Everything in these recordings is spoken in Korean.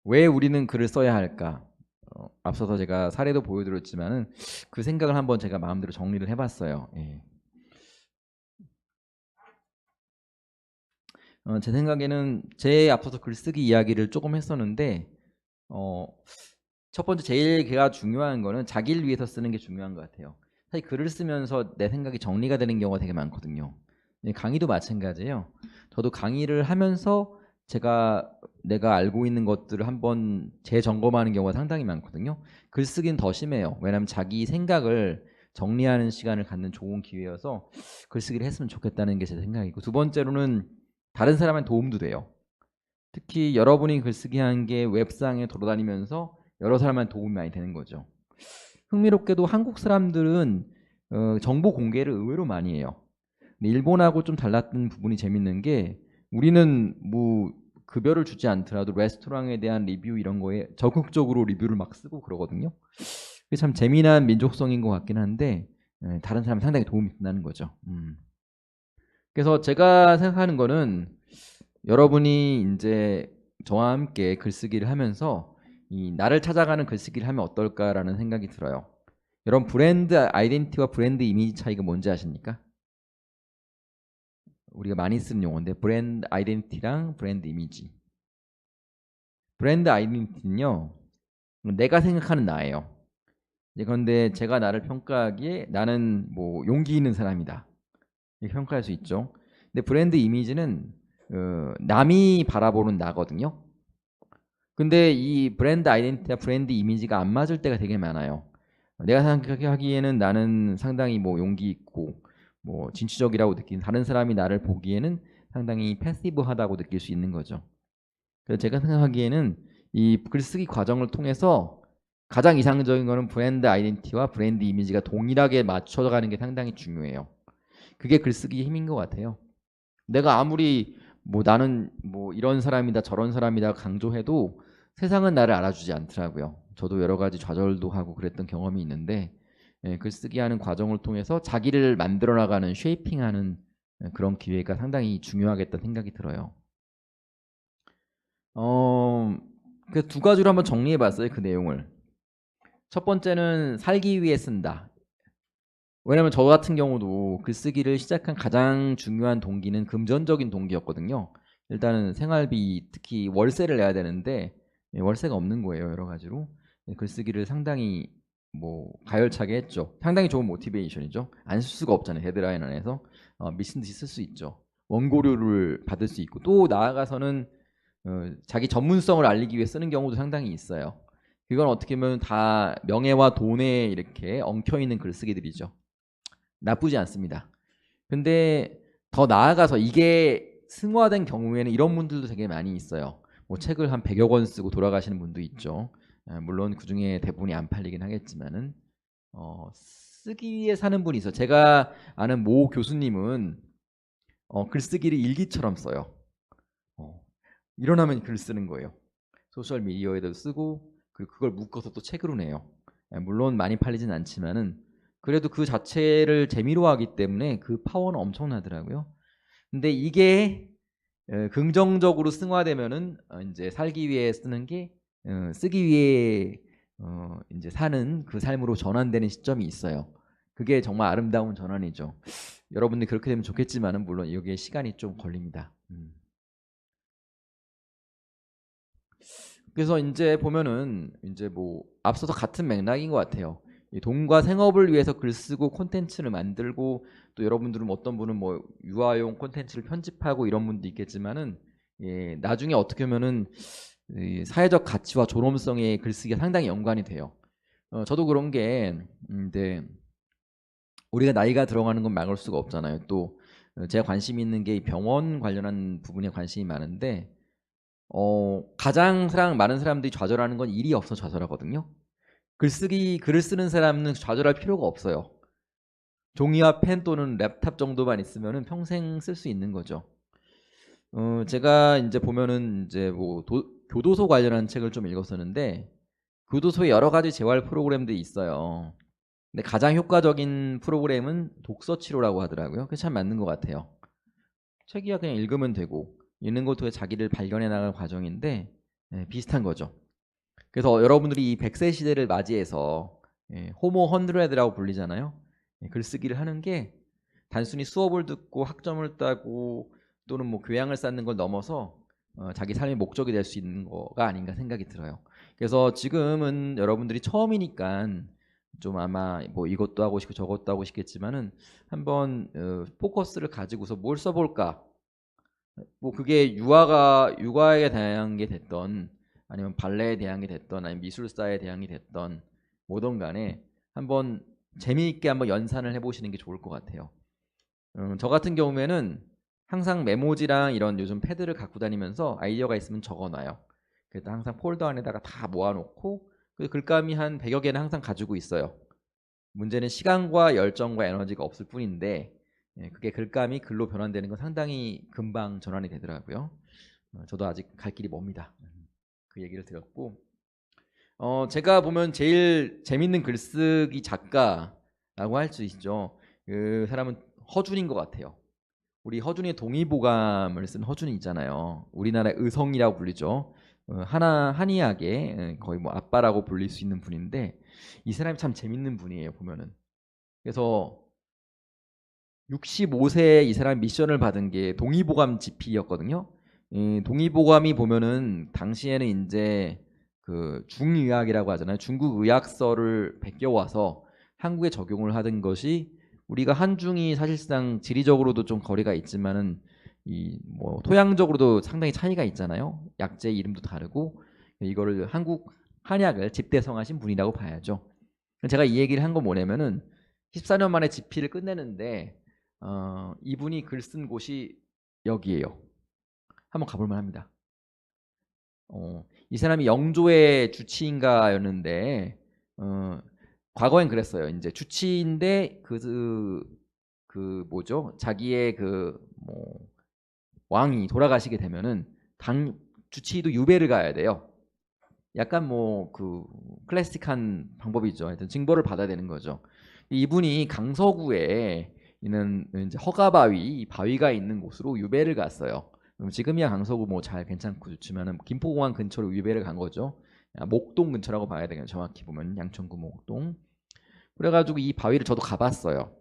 왜 우리는 글을 써야 할까? 앞서서 제가 사례도 보여드렸지만은 그 생각을 한번 제가 마음대로 정리를 해봤어요. 예. 제 생각에는 제 앞서서 글쓰기 이야기를 조금 했었는데 어, 첫 번째 제일 걔가 중요한 거는 자기를 위해서 쓰는 게 중요한 것 같아요. 사실 글을 쓰면서 내 생각이 정리가 되는 경우가 되게 많거든요. 강의도 마찬가지예요. 저도 강의를 하면서 제가 내가 알고 있는 것들을 한번 재점검하는 경우가 상당히 많거든요. 글쓰기는 더 심해요. 왜냐하면 자기 생각을 정리하는 시간을 갖는 좋은 기회여서 글쓰기를 했으면 좋겠다는 게 제 생각이고, 두 번째로는 다른 사람한테 도움도 돼요. 특히 여러분이 글쓰기 하는 게 웹상에 돌아다니면서 여러 사람한테 도움이 많이 되는 거죠. 흥미롭게도 한국 사람들은 정보 공개를 의외로 많이 해요. 근데 일본하고 좀 달랐던 부분이 재밌는 게, 우리는 뭐 급여를 주지 않더라도 레스토랑에 대한 리뷰 이런 거에 적극적으로 리뷰를 막 쓰고 그러거든요. 그게 참 재미난 민족성인 것 같긴 한데, 다른 사람 상당히 도움이 된다는 거죠. 그래서 제가 생각하는 거는, 여러분이 이제 저와 함께 글쓰기를 하면서 이 나를 찾아가는 글쓰기를 하면 어떨까라는 생각이 들어요. 여러분, 브랜드 아이덴티티와 브랜드 이미지 차이가 뭔지 아십니까? 우리가 많이 쓰는 용어인데, 브랜드 아이덴티티랑 브랜드 이미지. 브랜드 아이덴티티는요, 내가 생각하는 나예요. 그런데 제가 나를 평가하기에 나는 뭐 용기 있는 사람이다, 이렇게 평가할 수 있죠. 근데 브랜드 이미지는 남이 바라보는 나거든요. 근데 이 브랜드 아이덴티티와 브랜드 이미지가 안 맞을 때가 되게 많아요. 내가 생각하기에는 나는 상당히 뭐 용기 있고 뭐 진취적이라고 느낀, 다른 사람이 나를 보기에는 상당히 패시브하다고 느낄 수 있는 거죠. 그래서 제가 생각하기에는 이 글쓰기 과정을 통해서 가장 이상적인 거는 브랜드 아이덴티티와 브랜드 이미지가 동일하게 맞춰가는 게 상당히 중요해요. 그게 글쓰기의 힘인 것 같아요. 내가 아무리 뭐 나는 뭐 이런 사람이다 저런 사람이다 강조해도 세상은 나를 알아주지 않더라고요. 저도 여러 가지 좌절도 하고 그랬던 경험이 있는데, 글쓰기 하는 과정을 통해서 자기를 만들어 나가는, 쉐이핑하는 그런 기회가 상당히 중요하겠다 생각이 들어요. 어, 그 두 가지로 한번 정리해 봤어요, 그 내용을. 첫 번째는 살기 위해 쓴다. 왜냐면 저 같은 경우도 글쓰기를 시작한 가장 중요한 동기는 금전적인 동기였거든요. 일단은 생활비, 특히 월세를 내야 되는데 월세가 없는 거예요, 여러 가지로. 글쓰기를 상당히 뭐 가열차게 했죠. 상당히 좋은 모티베이션이죠. 안 쓸 수가 없잖아요, 데드라인 안에서. 미친 듯이 쓸 수 있죠. 원고료를 받을 수 있고, 또 나아가서는 자기 전문성을 알리기 위해 쓰는 경우도 상당히 있어요. 그건 어떻게 보면 다 명예와 돈에 이렇게 엉켜 있는 글쓰기들이죠. 나쁘지 않습니다. 근데 더 나아가서 이게 승화된 경우에는 이런 분들도 되게 많이 있어요. 뭐 책을 한 100여 권 쓰고 돌아가시는 분도 있죠. 물론 그 중에 대부분이 안 팔리긴 하겠지만은 쓰기 위해 사는 분이 있어요. 제가 아는 모 교수님은 글쓰기를 일기처럼 써요. 어, 일어나면 글 쓰는 거예요. 소셜 미디어에도 쓰고, 그리고 그걸 묶어서 또 책으로 내요. 물론 많이 팔리진 않지만은 그래도 그 자체를 재미로 하기 때문에 그 파워는 엄청나더라고요. 근데 이게 긍정적으로 승화되면은 이제 살기 위해 쓰는 게 쓰기 위해 이제 사는 그 삶으로 전환되는 시점이 있어요. 그게 정말 아름다운 전환이죠. 여러분들이 그렇게 되면 좋겠지만은 물론 여기에 시간이 좀 걸립니다. 그래서 이제 보면은 이제 뭐 앞서서 같은 맥락인 것 같아요. 이 돈과 생업을 위해서 글 쓰고 콘텐츠를 만들고, 또 여러분들은 어떤 분은 뭐 유아용 콘텐츠를 편집하고 이런 분도 있겠지만은, 나중에 어떻게 보면은 이 사회적 가치와 존엄성의 글쓰기가 상당히 연관이 돼요. 저도 그런 게 이제 우리가 나이가 들어가는 건 막을 수가 없잖아요. 또 제가 관심 있는 게 병원 관련한 부분에 관심이 많은데, 가장 많은 사람들이 좌절하는 건 일이 없어 좌절하거든요. 글을 쓰는 사람은 좌절할 필요가 없어요. 종이와 펜 또는 랩탑 정도만 있으면 평생 쓸 수 있는 거죠. 제가 이제 보면은 이제 뭐 교도소 관련한 책을 좀 읽었었는데, 교도소에 여러 가지 재활 프로그램들이 있어요. 근데 가장 효과적인 프로그램은 독서 치료라고 하더라고요. 그게 참 맞는 것 같아요. 책이야 그냥 읽으면 되고, 읽는 것 통해 자기를 발견해 나갈 과정인데, 비슷한 거죠. 그래서 여러분들이 이 100세 시대를 맞이해서 호모 헌드레드라고 불리잖아요. 글쓰기를 하는 게 단순히 수업을 듣고 학점을 따고 또는 뭐 교양을 쌓는 걸 넘어서 자기 삶의 목적이 될 수 있는 거가 아닌가 생각이 들어요. 그래서 지금은 여러분들이 처음이니까 좀 아마 뭐 이것도 하고 싶고 저것도 하고 싶겠지만은 한번 포커스를 가지고서 뭘 써볼까? 뭐 그게 육아에 대한 게 됐던 아니면 발레에 대한 게 됐던 아니면 미술사에 대한 게 됐던 뭐든 간에 한번 재미있게 한번 연산을 해보시는 게 좋을 것 같아요. 저 같은 경우에는 항상 메모지랑 이런 요즘 패드를 갖고 다니면서 아이디어가 있으면 적어놔요. 그래서 항상 폴더 안에다가 다 모아놓고 그 글감이 한 100여 개는 항상 가지고 있어요. 문제는 시간과 열정과 에너지가 없을 뿐인데 그게 글감이 글로 변환되는 건 상당히 금방 전환이 되더라고요. 저도 아직 갈 길이 멉니다. 그 얘기를 들었고 제가 보면 제일 재밌는 글쓰기 작가라고 할 수 있죠. 그 사람은 허준인 것 같아요. 우리 허준의 동의보감을 쓴 허준이 있잖아요. 우리나라의 의성이라고 불리죠. 한의학의 거의 뭐 아빠라고 불릴 수 있는 분인데 이 사람이 참 재밌는 분이에요. 보면은. 그래서 65세에 이 사람 미션을 받은 게 동의보감 집필이었거든요. 동의보감이 보면은 당시에는 이제 그 중의학이라고 하잖아요. 중국 의학서를 베껴와서 한국에 적용을 하던 것이 우리가 한중이 사실상 지리적으로도 좀 거리가 있지만은 이 뭐 토양적으로도 상당히 차이가 있잖아요. 약재 이름도 다르고 이거를 한국 한약을 집대성하신 분이라고 봐야죠. 제가 이 얘기를 한 건 뭐냐면은 14년 만에 집필을 끝내는데 이분이 글 쓴 곳이 여기에요. 한번 가볼 만합니다. 이 사람이 영조의 주치인가였는데 과거엔 그랬어요. 이제 주치인데 그 뭐죠? 자기의 그 뭐 왕이 돌아가시게 되면은 당 주치의도 유배를 가야 돼요. 약간 뭐 그 클래식한 방법이죠. 하여튼 징벌을 받아야 되는 거죠. 이분이 강서구에 있는 이제 허가바위 이 바위가 있는 곳으로 유배를 갔어요. 지금이야 강서구 뭐 잘 괜찮고 좋지만은 김포공항 근처로 유배를 간 거죠. 목동 근처라고 봐야 되겠네요. 정확히 보면 양천구 목동. 그래가지고 이 바위를 저도 가봤어요.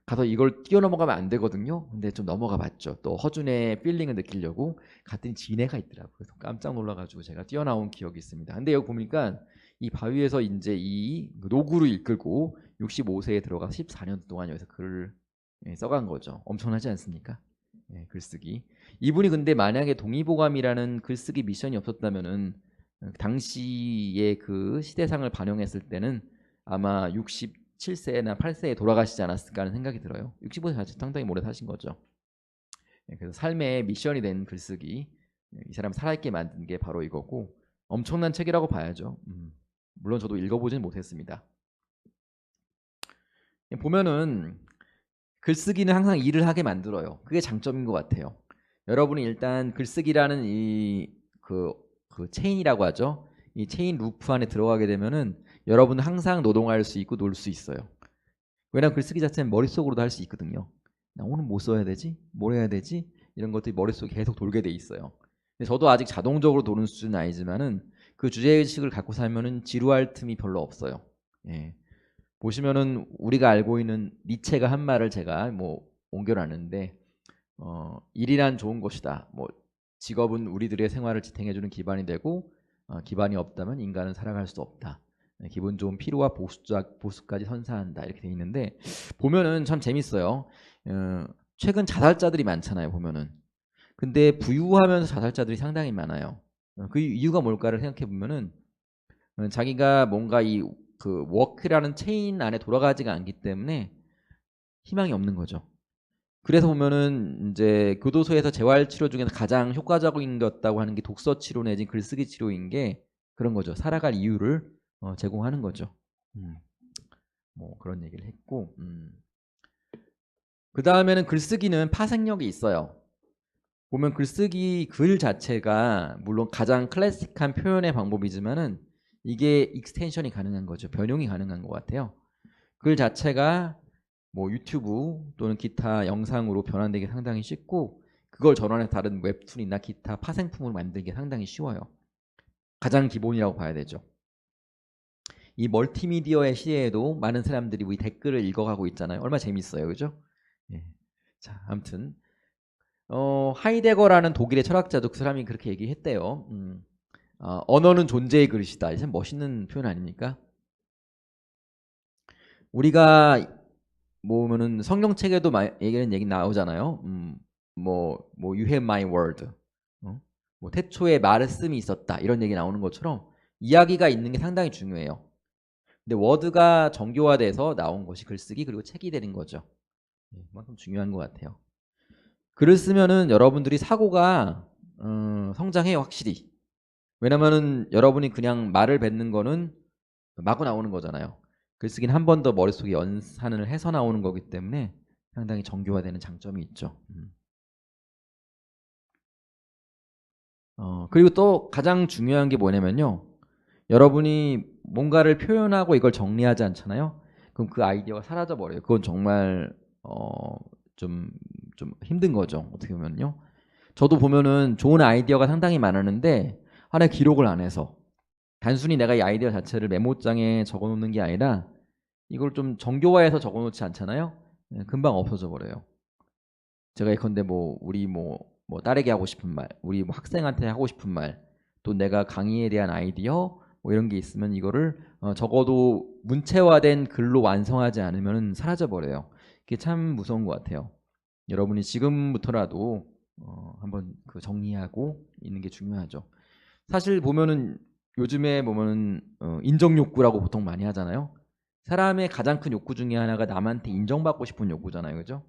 가서 이걸 뛰어넘어가면 안 되거든요. 근데 좀 넘어가 봤죠. 또 허준의 필링을 느끼려고 갔더니 진해가 있더라고요. 그래서 깜짝 놀라가지고 제가 뛰어나온 기억이 있습니다. 근데 여기 보니까 이 바위에서 이제 이 노구를 이끌고 65세에 들어가 14년 동안 여기서 글을 써간 거죠. 엄청나지 않습니까? 글쓰기. 이분이 근데 만약에 동의보감이라는 글쓰기 미션이 없었다면은 당시의 그 시대상을 반영했을 때는 아마 67세나 8세에 돌아가시지 않았을까 하는 생각이 들어요. 65세 자체 상당히 오래 사신 거죠. 그래서 삶의 미션이 된 글쓰기, 이 사람 살아있게 만든 게 바로 이거고 엄청난 책이라고 봐야죠. 물론 저도 읽어보진 못했습니다. 보면은 글쓰기는 항상 일을 하게 만들어요. 그게 장점인 것 같아요. 여러분이 일단 글쓰기라는 그 체인이라고 하죠. 이 체인 루프 안에 들어가게 되면은 여러분은 항상 노동할 수 있고 놀 수 있어요. 왜냐하면 글쓰기 자체는 머릿속으로도 할 수 있거든요. 나 오늘 뭐 써야 되지? 뭘 해야 되지? 이런 것들이 머릿속에 계속 돌게 돼 있어요. 근데 저도 아직 자동적으로 도는 수준은 아니지만은 그 주제의식을 갖고 살면은 지루할 틈이 별로 없어요. 예. 보시면은 우리가 알고 있는 니체가 한 말을 제가 뭐 옮겨놨는데 일이란 좋은 것이다. 뭐 직업은 우리들의 생활을 지탱해주는 기반이 되고 기반이 없다면 인간은 살아갈 수 없다. 기분 좋은 피로와 보수까지 선사한다 이렇게 돼 있는데 보면은 참 재밌어요. 최근 자살자들이 많잖아요. 보면은 근데 부유하면서 자살자들이 상당히 많아요. 그 이유가 뭘까를 생각해 보면은 자기가 뭔가 이 그 워크라는 체인 안에 돌아가지가 않기 때문에 희망이 없는 거죠. 그래서 보면은 이제 교도소에서 재활 치료 중에서 가장 효과적인 것다고 하는 게 독서 치료 내지 글쓰기 치료인 게 그런 거죠. 살아갈 이유를 제공하는 거죠. 뭐 그런 얘기를 했고, 그 다음에는 글쓰기는 파생력이 있어요. 보면 글쓰기 글 자체가 물론 가장 클래식한 표현의 방법이지만은 이게 익스텐션이 가능한 거죠. 변용이 가능한 것 같아요. 글 자체가 뭐 유튜브 또는 기타 영상으로 변환되기 상당히 쉽고 그걸 전환해서 다른 웹툰이나 기타 파생품을 만들기 상당히 쉬워요. 가장 기본이라고 봐야 되죠. 이 멀티미디어의 시대에도 많은 사람들이 우리 댓글을 읽어가고 있잖아요. 얼마나 재밌어요, 그죠? 예. 자, 아무튼 하이데거라는 독일의 철학자도 그 사람이 그렇게 얘기했대요. 언어는 존재의 그릇이다. 참 멋있는 표현 아닙니까? 우리가 보면은 성경책에도 얘기 나오잖아요. you have my word. 뭐 태초에 말씀이 있었다. 이런 얘기 나오는 것처럼 이야기가 있는 게 상당히 중요해요. 근데 워드가 정교화돼서 나온 것이 글쓰기 그리고 책이 되는 거죠. 그만큼 중요한 것 같아요. 글을 쓰면은 여러분들이 사고가 성장해요, 확실히. 왜냐면은 여러분이 그냥 말을 뱉는 거는 마구 나오는 거잖아요. 글쓰기는 한 번 더 머릿속에 연산을 해서 나오는 거기 때문에 상당히 정교화되는 장점이 있죠. 그리고 또 가장 중요한 게 뭐냐면요. 여러분이 뭔가를 표현하고 이걸 정리하지 않잖아요. 그럼 그 아이디어가 사라져 버려요. 그건 정말 좀 힘든 거죠. 어떻게 보면요. 저도 보면은 좋은 아이디어가 상당히 많았는데 하나의 기록을 안 해서 단순히 내가 이 아이디어 자체를 메모장에 적어놓는 게 아니라 이걸 좀 정교화해서 적어놓지 않잖아요. 금방 없어져 버려요. 제가 예컨대 우리 딸에게 하고 싶은 말, 우리 학생한테 하고 싶은 말, 또 내가 강의에 대한 아이디어 이런 게 있으면 이거를 적어도 문체화된 글로 완성하지 않으면 사라져 버려요. 그게 참 무서운 것 같아요. 여러분이 지금부터라도 한번 그 정리하고 있는 게 중요하죠. 사실 보면은 요즘에 보면은 인정 욕구라고 보통 많이 하잖아요. 사람의 가장 큰 욕구 중에 하나가 남한테 인정받고 싶은 욕구잖아요, 그죠?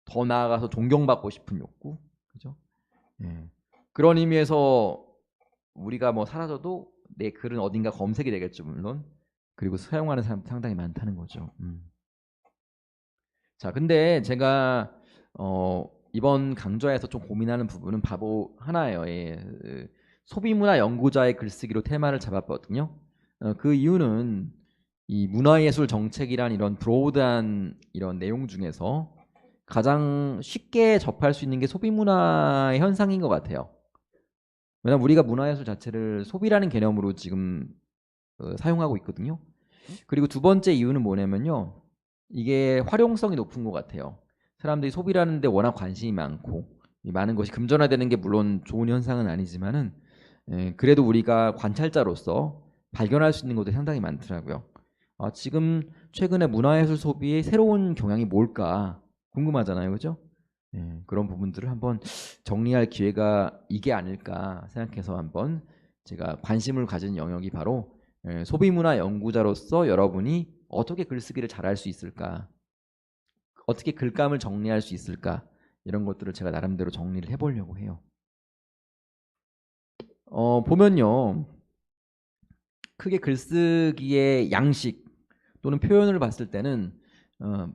더 나아가서 존경받고 싶은 욕구, 그죠? 예. 그런 의미에서 우리가 사라져도 내 글은 어딘가 검색이 되겠죠, 물론. 그리고 사용하는 사람 상당히 많다는 거죠. 자, 근데 제가 이번 강좌에서 좀 고민하는 부분은 바로 하나예요. 예. 소비문화 연구자의 글쓰기로 테마를 잡았거든요. 그 이유는 이 문화예술 정책이란 이런 브로드한 이런 내용 중에서 가장 쉽게 접할 수 있는 게 소비문화의 현상인 것 같아요. 왜냐하면 우리가 문화예술 자체를 소비라는 개념으로 지금 사용하고 있거든요. 그리고 두 번째 이유는 뭐냐면요. 이게 활용성이 높은 것 같아요. 사람들이 소비라는 데 워낙 관심이 많고 이 많은 것이 금전화되는 게 물론 좋은 현상은 아니지만은 그래도 우리가 관찰자로서 발견할 수 있는 것들이 상당히 많더라고요. 지금 최근에 문화예술 소비의 새로운 경향이 뭘까 궁금하잖아요. 그죠? 그런 부분들을 한번 정리할 기회가 이게 아닐까 생각해서 한번 제가 관심을 가진 영역이 바로 소비문화 연구자로서 여러분이 어떻게 글쓰기를 잘할 수 있을까, 어떻게 글감을 정리할 수 있을까, 이런 것들을 제가 나름대로 정리를 해보려고 해요. 보면요, 크게 글쓰기의 양식 또는 표현을 봤을 때는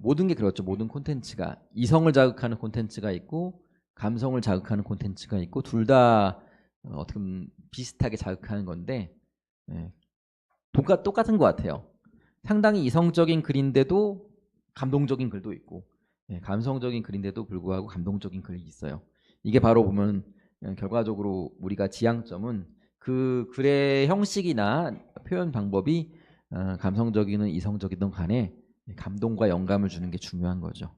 모든 게 그렇죠. 모든 콘텐츠가 이성을 자극하는 콘텐츠가 있고 감성을 자극하는 콘텐츠가 있고 둘 다 어떻게 보면 비슷하게 자극하는 건데 똑같은 것 같아요. 상당히 이성적인 글인데도 감동적인 글도 있고 감성적인 글인데도 불구하고 감동적인 글이 있어요. 이게 바로 보면 결과적으로 우리가 지향점은 그 글의 형식이나 표현 방법이 감성적이든 이성적이든 간에 감동과 영감을 주는 게 중요한 거죠.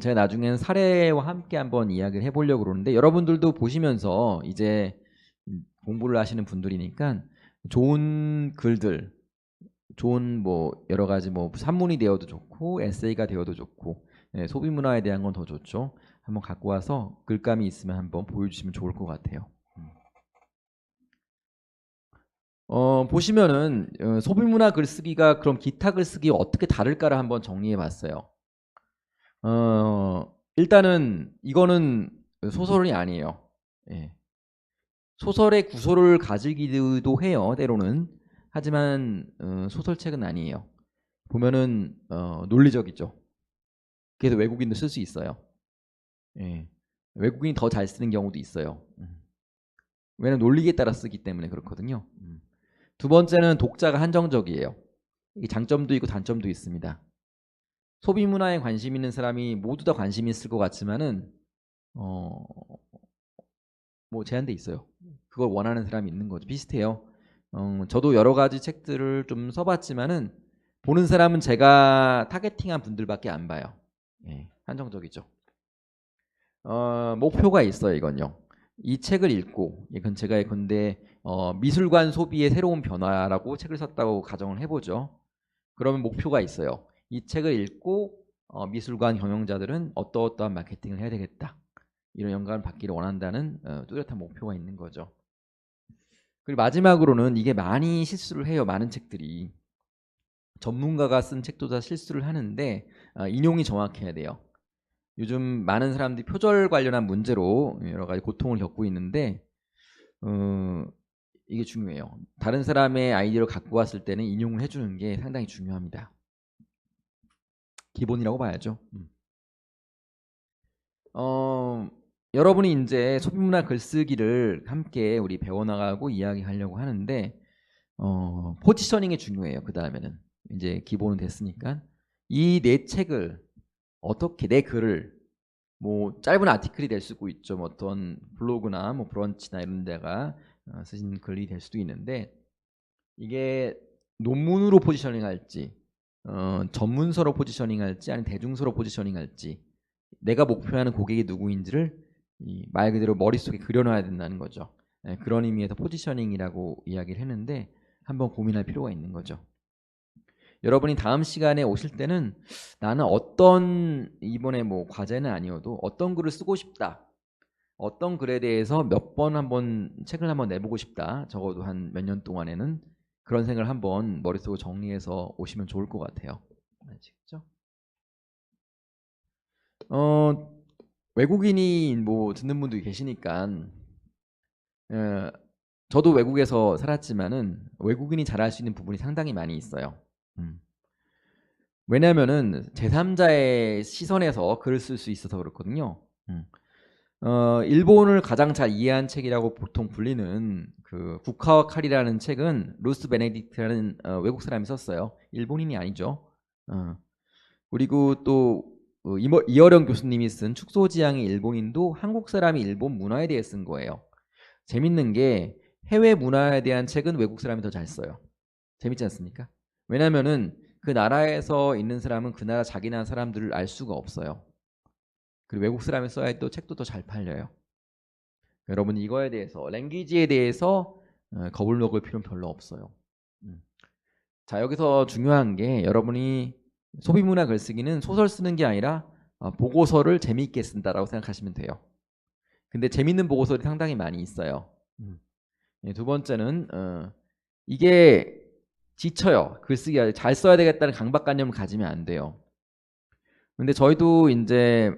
제가 나중에는 사례와 함께 한번 이야기를 해보려고 그러는데 여러분들도 보시면서 이제 공부를 하시는 분들이니까 좋은 글들, 좋은 여러 가지 산문이 되어도 좋고 에세이가 되어도 좋고 소비 문화에 대한 건 더 좋죠. 한번 갖고 와서 글감이 있으면 한번 보여주시면 좋을 것 같아요. 보시면은 소비 문화 글쓰기가 그럼 기타 글쓰기 어떻게 다를까를 한번 정리해 봤어요. 일단은 이거는 소설이 아니에요. 예. 소설의 구조를 가지기도 해요. 때로는. 하지만 소설책은 아니에요. 보면은 논리적이죠. 그래서 외국인도 쓸 수 있어요. 예. 외국인이 더 잘 쓰는 경우도 있어요. 왜냐면 논리에 따라 쓰기 때문에 그렇거든요. 두 번째는 독자가 한정적이에요. 이게 장점도 있고 단점도 있습니다. 소비 문화에 관심 있는 사람이 모두 다 관심 있을 것 같지만은 뭐 제한돼 있어요. 그걸 원하는 사람이 있는 거죠. 비슷해요. 저도 여러 가지 책들을 좀 써봤지만은 보는 사람은 제가 타겟팅한 분들밖에 안 봐요. 예, 한정적이죠. 목표가 있어요. 이건요. 이 책을 읽고 이건 제가 예컨대 미술관 소비의 새로운 변화라고 책을 썼다고 가정을 해보죠. 그러면 목표가 있어요. 이 책을 읽고 미술관 경영자들은 어떠어떠한 마케팅을 해야 되겠다. 이런 영감을 받기를 원한다는 뚜렷한 목표가 있는 거죠. 그리고 마지막으로는 이게 많이 실수를 해요. 많은 책들이. 전문가가 쓴 책도 다 실수를 하는데 인용이 정확해야 돼요. 요즘 많은 사람들이 표절 관련한 문제로 여러 가지 고통을 겪고 있는데 이게 중요해요. 다른 사람의 아이디어를 갖고 왔을 때는 인용을 해주는 게 상당히 중요합니다. 기본이라고 봐야죠. 여러분이 이제 소비문화 글쓰기를 함께 우리 배워나가고 이야기하려고 하는데 포지셔닝이 중요해요. 그 다음에는 이제 기본은 됐으니까 이 내 책을 어떻게 내 글을 뭐 짧은 아티클이 될 수도 있죠. 뭐 어떤 블로그나 뭐 브런치나 이런 데가 쓰신 글이 될 수도 있는데 이게 논문으로 포지셔닝 할지 전문서로 포지셔닝 할지 아니면 대중서로 포지셔닝 할지 내가 목표하는 고객이 누구인지를 말 그대로 머릿속에 그려놔야 된다는 거죠. 그런 의미에서 포지셔닝이라고 이야기를 했는데 한번 고민할 필요가 있는 거죠. 여러분이 다음 시간에 오실 때는 나는 어떤 이번에 뭐 과제는 아니어도 어떤 글을 쓰고 싶다. 어떤 글에 대해서 몇 번 한번 책을 한번 내보고 싶다. 적어도 한 몇 년 동안에는 그런 생각을 한번 머릿속으로 정리해서 오시면 좋을 것 같아요. 아시겠죠? 외국인이 뭐 듣는 분도 계시니까 저도 외국에서 살았지만은 외국인이 잘할 수 있는 부분이 상당히 많이 있어요. 왜냐면은 제3자의 시선에서 글을 쓸 수 있어서 그렇거든요. 일본을 가장 잘 이해한 책이라고 보통 불리는 그 국화와 칼이라는 책은 루스 베네딕트라는 외국 사람이 썼어요. 일본인이 아니죠. 그리고 또 이어령 교수님이 쓴 축소지향의 일본인도 한국 사람이 일본 문화에 대해 쓴 거예요. 재밌는 게 해외 문화에 대한 책은 외국 사람이 더 잘 써요. 재밌지 않습니까? 왜냐면은 그 나라에서 있는 사람은 그 나라 자기 나라 사람들을 알 수가 없어요. 그리고 외국 사람이 써야 또 책도 더 잘 팔려요. 여러분 이거에 대해서 랭귀지에 대해서 겁을 먹을 필요는 별로 없어요. 자 여기서 중요한 게 여러분이 소비문화 글쓰기는 소설 쓰는 게 아니라 보고서를 재미있게 쓴다라고 생각하시면 돼요. 근데 재밌는 보고서들이 상당히 많이 있어요. 두 번째는 이게 지쳐요. 글쓰기가 잘 써야 되겠다는 강박관념을 가지면 안 돼요. 근데 저희도 이제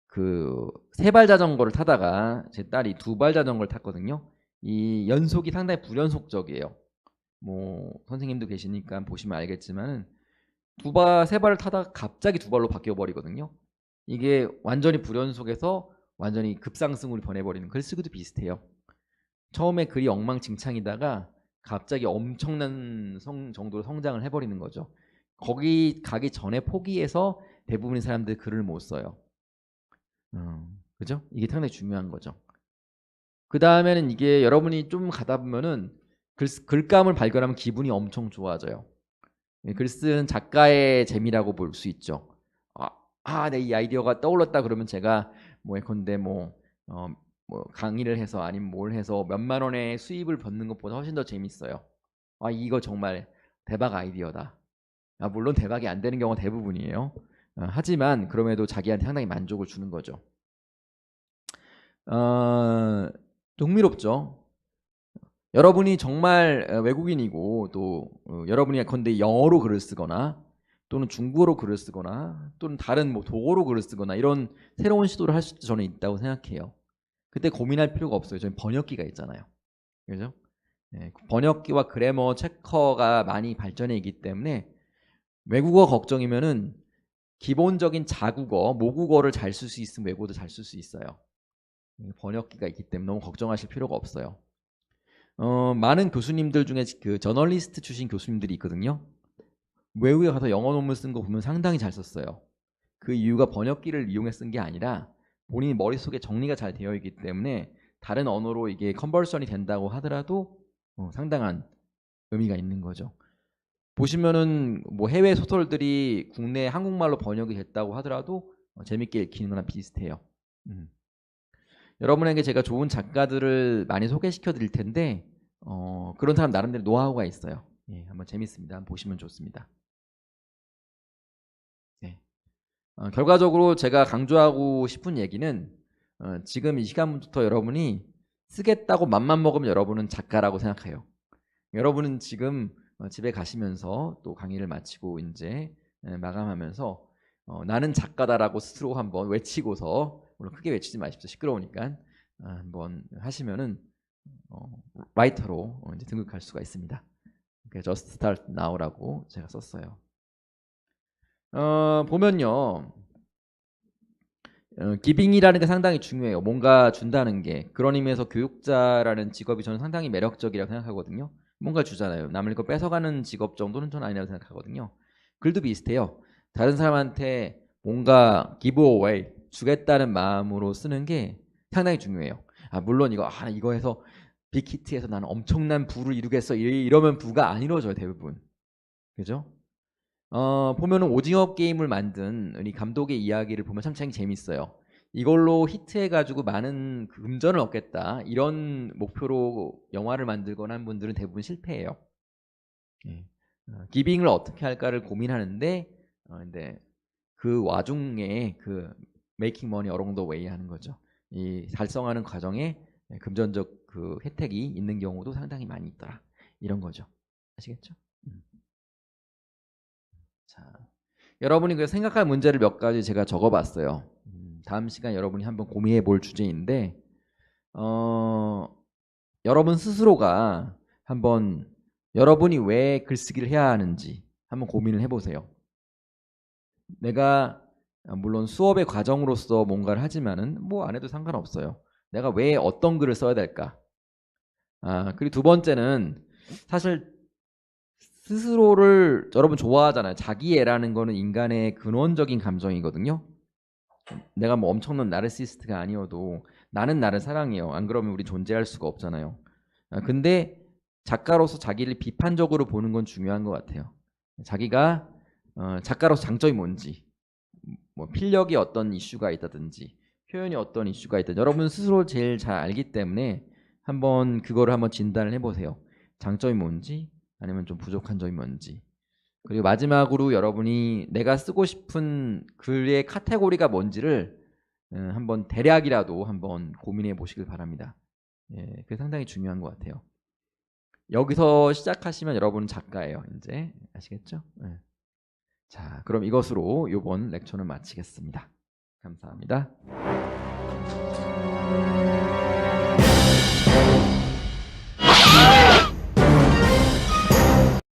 그 세발 자전거를 타다가 제 딸이 두발 자전거를 탔거든요. 이 연속이 상당히 불연속적이에요. 뭐 선생님도 계시니까 보시면 알겠지만은 세 발을 타다가 갑자기 두 발로 바뀌어 버리거든요. 이게 완전히 불연속에서 완전히 급상승으로 변해버리는 글쓰기도 비슷해요. 처음에 글이 엉망진창이다가 갑자기 엄청난 정도로 성장을 해버리는 거죠. 거기 가기 전에 포기해서 대부분의 사람들이 글을 못 써요. 그죠? 이게 상당히 중요한 거죠. 그 다음에는 이게 여러분이 좀 가다 보면은 글감을 발견하면 기분이 엄청 좋아져요. 글 쓰는 작가의 재미라고 볼 수 있죠. 내 이 아이디어가 떠올랐다 그러면 제가 뭐 예컨대 뭐 강의를 해서 아니면 뭘 해서 몇만 원의 수입을 받는 것보다 훨씬 더 재밌어요. 이거 정말 대박 아이디어다. 물론 대박이 안 되는 경우가 대부분이에요. 하지만 그럼에도 자기한테 상당히 만족을 주는 거죠. 흥미롭죠. 여러분이 정말 외국인이고 또 여러분이 예컨대 영어로 글을 쓰거나 또는 중국어로 글을 쓰거나 또는 다른 뭐 독어로 글을 쓰거나 이런 새로운 시도를 할 수도 저는 있다고 생각해요. 그때 고민할 필요가 없어요. 저희 번역기가 있잖아요. 그죠? 번역기와 그래머 체커가 많이 발전해 있기 때문에 외국어 걱정이면은 기본적인 자국어, 모국어를 잘 쓸 수 있으면 외국어도 잘 쓸 수 있어요. 번역기가 있기 때문에 너무 걱정하실 필요가 없어요. 많은 교수님들 중에 그 저널리스트 출신 교수님들이 있거든요. 외국에 가서 영어 논문 쓴 거 보면 상당히 잘 썼어요. 그 이유가 번역기를 이용해 쓴 게 아니라 본인이 머릿속에 정리가 잘 되어 있기 때문에 다른 언어로 이게 컨버션이 된다고 하더라도 상당한 의미가 있는 거죠. 보시면은 뭐 해외 소설들이 국내 한국말로 번역이 됐다고 하더라도 재밌게 읽히는 거랑 비슷해요. 여러분에게 제가 좋은 작가들을 많이 소개시켜 드릴 텐데 그런 사람 나름대로 노하우가 있어요. 예, 한번 재밌습니다. 한번 보시면 좋습니다. 네. 결과적으로 제가 강조하고 싶은 얘기는 지금 이 시간부터 여러분이 쓰겠다고 맘만 먹으면 여러분은 작가라고 생각해요. 여러분은 지금 집에 가시면서 또 강의를 마치고 이제 마감하면서 나는 작가다라고 스스로 한번 외치고서, 물론 크게 외치지 마십시오. 시끄러우니까. 한번 하시면은 라이터로 이제 등극할 수가 있습니다. Just Start Now라고 제가 썼어요. 보면요, 기빙이라는 게 상당히 중요해요. 뭔가 준다는 게. 그런 의미에서 교육자라는 직업이 저는 상당히 매력적이라고 생각하거든요. 뭔가 주잖아요. 남을 거 뺏어가는 직업 정도는 저는 아니라고 생각하거든요. 글도 비슷해요. 다른 사람한테 뭔가 give away, 주겠다는 마음으로 쓰는 게 상당히 중요해요. 물론 이거 해서 빅히트해서 나는 엄청난 부를 이루겠어, 이러면 부가 안 이루어져요, 대부분. 그죠? 보면은 오징어 게임을 만든 우리 감독의 이야기를 보면 참 재밌어요. 이걸로 히트해가지고 많은 금전을 얻겠다, 이런 목표로 영화를 만들거나 한 분들은 대부분 실패해요. 예. 기빙을 어떻게 할까를 고민하는데 근데 그 와중에 그 메이킹 머니 어롱 더 웨이 하는 거죠. 이 달성하는 과정에 금전적 그 혜택이 있는 경우도 상당히 많이 있더라, 이런 거죠. 아시겠죠? 자, 여러분이 그 생각할 문제를 몇 가지 제가 적어봤어요. 다음 시간 여러분이 한번 고민해 볼 주제인데, 여러분 스스로가 한번 여러분이 왜 글쓰기를 해야 하는지 한번 고민을 해보세요. 내가 물론 수업의 과정으로서 뭔가를 하지만은 뭐 안 해도 상관없어요. 내가 왜 어떤 글을 써야 될까? 그리고 두 번째는 사실 스스로를 여러분 좋아하잖아요. 자기애라는 거는 인간의 근원적인 감정이거든요. 내가 뭐 엄청난 나르시스트가 아니어도 나는 나를 사랑해요. 안 그러면 우리 존재할 수가 없잖아요. 근데 작가로서 자기를 비판적으로 보는 건 중요한 것 같아요. 자기가 작가로서 장점이 뭔지, 뭐 필력이 어떤 이슈가 있다든지 표현이 어떤 이슈가 있다든지 여러분 스스로 제일 잘 알기 때문에 한번 그거를 한번 진단을 해보세요. 장점이 뭔지, 아니면 좀 부족한 점이 뭔지. 그리고 마지막으로 여러분이 내가 쓰고 싶은 글의 카테고리가 뭔지를 한번 대략이라도 한번 고민해 보시길 바랍니다. 예, 그게 상당히 중요한 것 같아요. 여기서 시작하시면 여러분은 작가예요. 이제 아시겠죠? 예. 자, 그럼 이것으로 이번 렉처는 마치겠습니다. 감사합니다.